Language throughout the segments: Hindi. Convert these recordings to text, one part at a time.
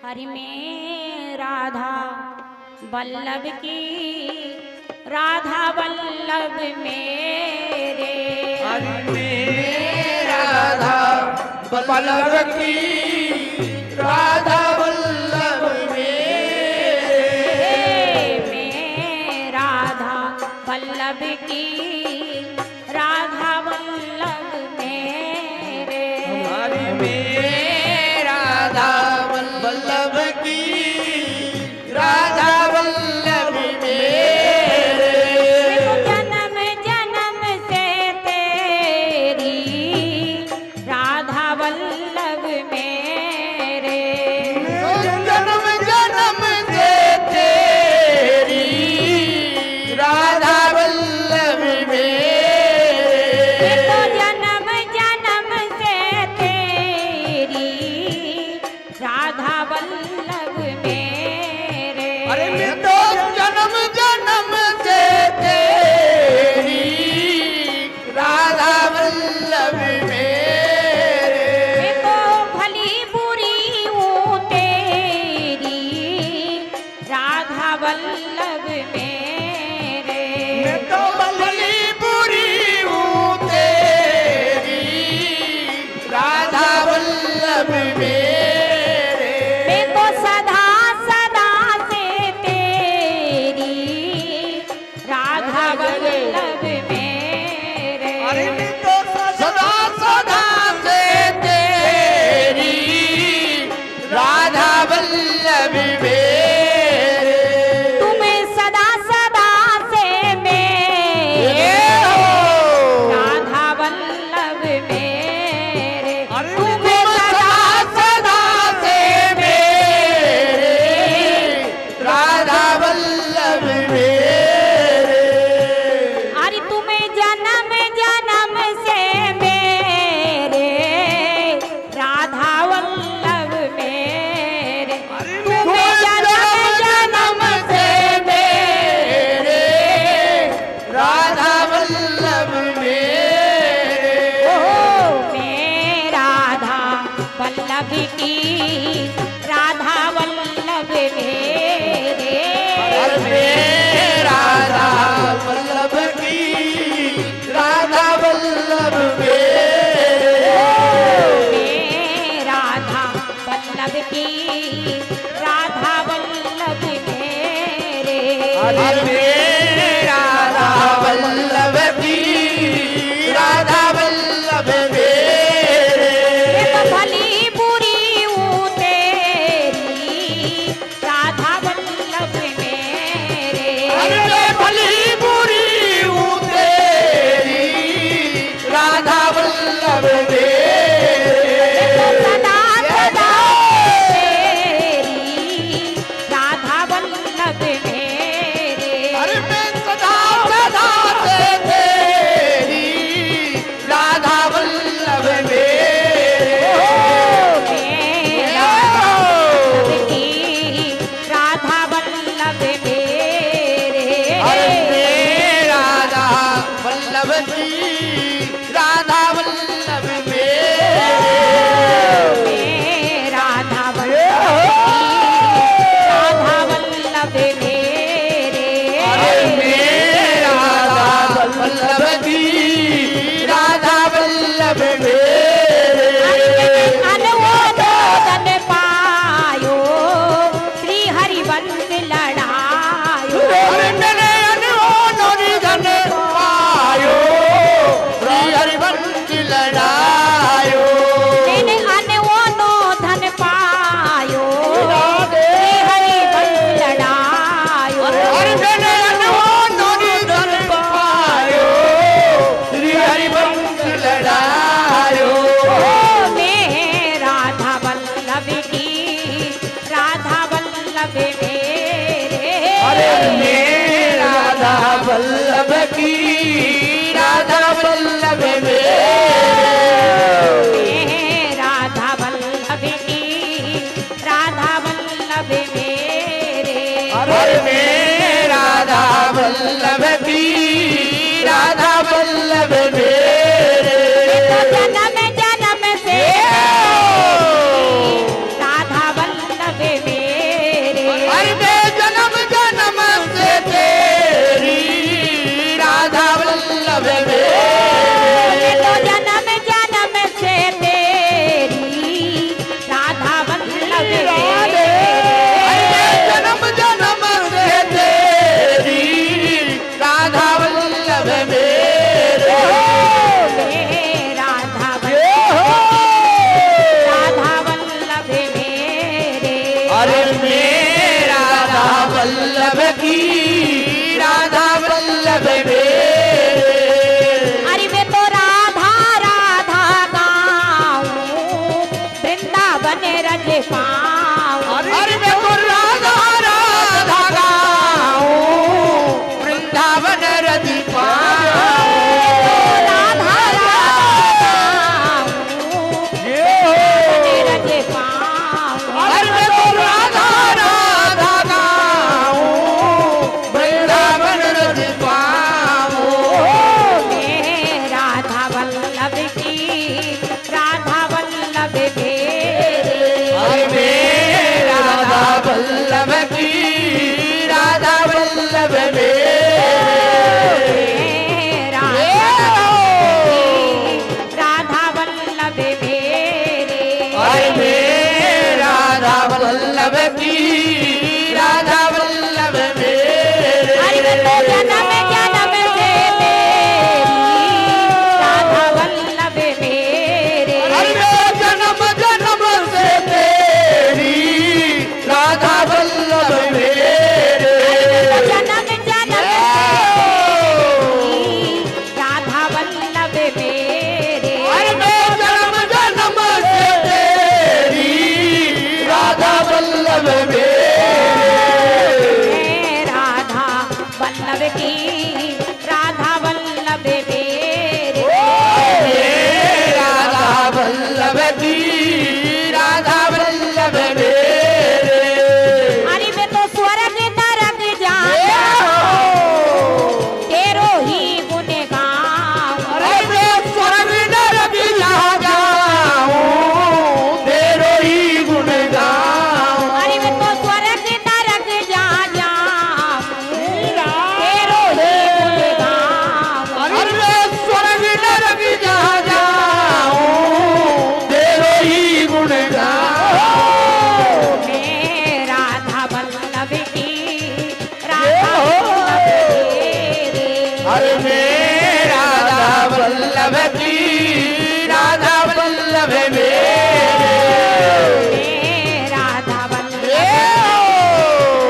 हरि में राधा वल्लभ की, राधा वल्लभ मेरे। हरि में राधा वल्लभ की, राधा वल्लभ मेरे। में राधा वल्लभ की, राधा वल्लभ मेरे। हरि में राधा वल्लभ की, राधा वल्लभ मेरे। जन्म जन्म से तेरी राधा वल्लभ मेरे। जन्म जन्म से तेरी राधा वल्लभ मेरे। तो जन्म जन्म से तेरी राधा वल्लभ मेरे। अरे मैं तो जन्म जन्म से तेरी राधा वल्लभ मेरे। मैं तो भली बुरी हूँ तेरी राधा वल्लभ मेरे। मैं तो भली बुरी हूँ तेरी राधा वल्लभ मेरे। मैं तो सदा सदा से तेरी राधा वल्लभ मेरे। अरे मैं तो सदा सदा से तेरी राधा वल्लभ मेरे। तुम्हें सदा सदा से मेरे राधा वल्लभ मेरे। अरे तुम्हें सदा सदा से मेरे राधा वल्लभ मेरे। अरे तुम्हें जन्म जन्म से मेरे राधा वल्लभ मेरे। तुम्हें जन्म जन्म से मेरे राधा वल्लभ मेरे। ओ मैं राधा वल्लभ की, राधा वल्लभ मेरे। हरे राधा वल्लभ की, राधा वल्लभ मेरे। मैं राधा वल्लभ की, राधा वल्लभ मेरे। हरे राधा वल्लभ की, राधा वल्लभ मेरे। मैं तो भली बुरी हूँ तेरी राधा वल्लभ मेरे। अरे भली बुरी हूँ तेरी राधा वल्लभ मेरे। सदा सदा तेरी राधा वल्लभ मेरे। अरे मैं सदा सदा से तेरी राधा वल्लभ मेरे। मैं राधा वल्लभ की, राधा वल्लभ मेरे। हरे राधा वल्लभ की, राधा वल्लभ मेरे। मैं राधा वल्लभ की, राधा वल्लभ मेरे। हरे राधा वल्लभ की, राधा वल्लभ मेरे। अनुमोदन पायो श्री हरिवंश लड़ायो। अरे मैंने अनुमोदन पायो श्री हरिवंश लड़ायो। मैंने अनुमोदन पायो श्री हरिवंश लड़ायो। अरे मैंने अनुमोदन पायो श्री हरिवंश लड़ायो। मैं राधा वल्लभ की, राधा वल्लभ मेरे। अरे मैं राधा वल्लभ की, राधा वल्लभ मेरे। मैं राधा वल्लभ की, राधा वल्लभ मेरे। अरे मैं राधा वल्लभ की, राधा वल्लभ मेरे। जन्म जन्म से राधा वल्लभ की राधा वल्लभ मेरे। अरे मैं तो राधा राधा गाऊं वृंदावन रज पाऊं। अरे मैं तो राधा राधा गाऊं वृंदावन रज पाऊं। राधा राधा गाऊं रज पाऊं। अरे मैं तो राधा राधा गाऊं वृंदावन रज पाऊं। मैं राधा वल्लभ की राधा वल्लभ मेरे। अरे मैं राधा वल्लभ की राधा वल्लभ मेरे। राधा वल्लभ मेरे। अरे मैं राधा वल्लभ की राधा वल्लभ मेरे। अरे मैं तो जन्म जन्म से तेरी राधा वल्लभ मेरे। अरे मैं जन्म जन्म से तेरी राधा वल्लभ मेरे। जन्म जन्म से तेरी राधा वल्लभ मेरे। अरे मैं जन्म जन्म से तेरी राधा वल्लभ मेरे। राधा वल्लभ की राधा वल्लभ मेरे। राधा वल्लभ की राधा वल्लभ मेरे। अरे मैं तो स्वर्ग नरक जाऊं तेरो ही गुण गाऊं। अरे मैं स्वर्ग नरक जा जाऊं तेरो ही गुण गाऊं। अरे मैं तो स्वर्ग नरक जा जाऊं तेरो ही गुण गाऊं। अरे मैं स्वर्ग नरक जा जाऊं तेरो ही गुण गाऊं। मैं राधा वल्लभ की राधा वल्लभ मेरे। अरे मैं राधा वल्लभ की राधा वल्लभ मेरे। मैं राधा वल्लभ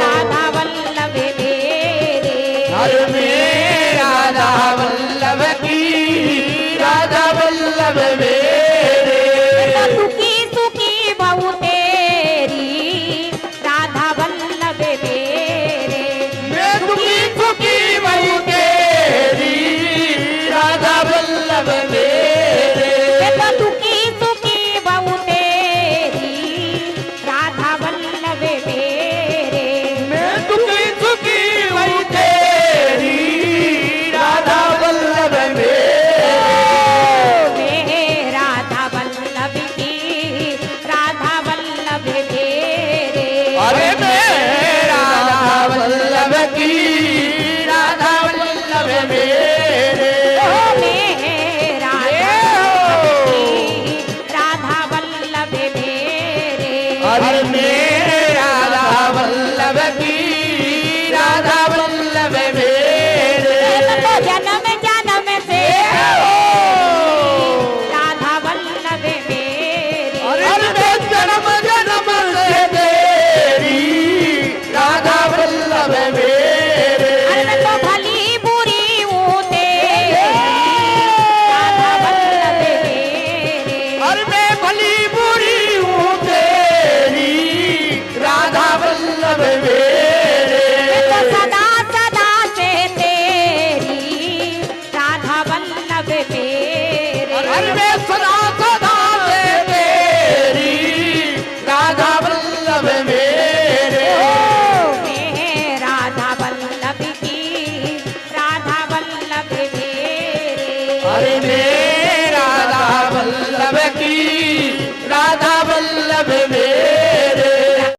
राधा वल्लभ मेरे। अरे मैं राधा वल्लभ की राधा वल्लभ मेरे। तो सुखी सुखी बहु तेरी राधा वल्लभ मेरे। मैं दुखी सुखी बहू तेरी राधा वल्लभ मेरे। मैं तो सुखी सुखी बहु तेरी राधा वल्लभ मेरे। मैं दुखी सुखी बहू तेरी राधा वल्लभ मेरे। मैं राधा वल्लभ की राधा वल्लभ मेरे। अरे मैं राधा वल्लभ की राधा वल्लभ मेरे। मैं राधा की राधा वल्लभ मेरे। अरे मैं राधा वल्लभ की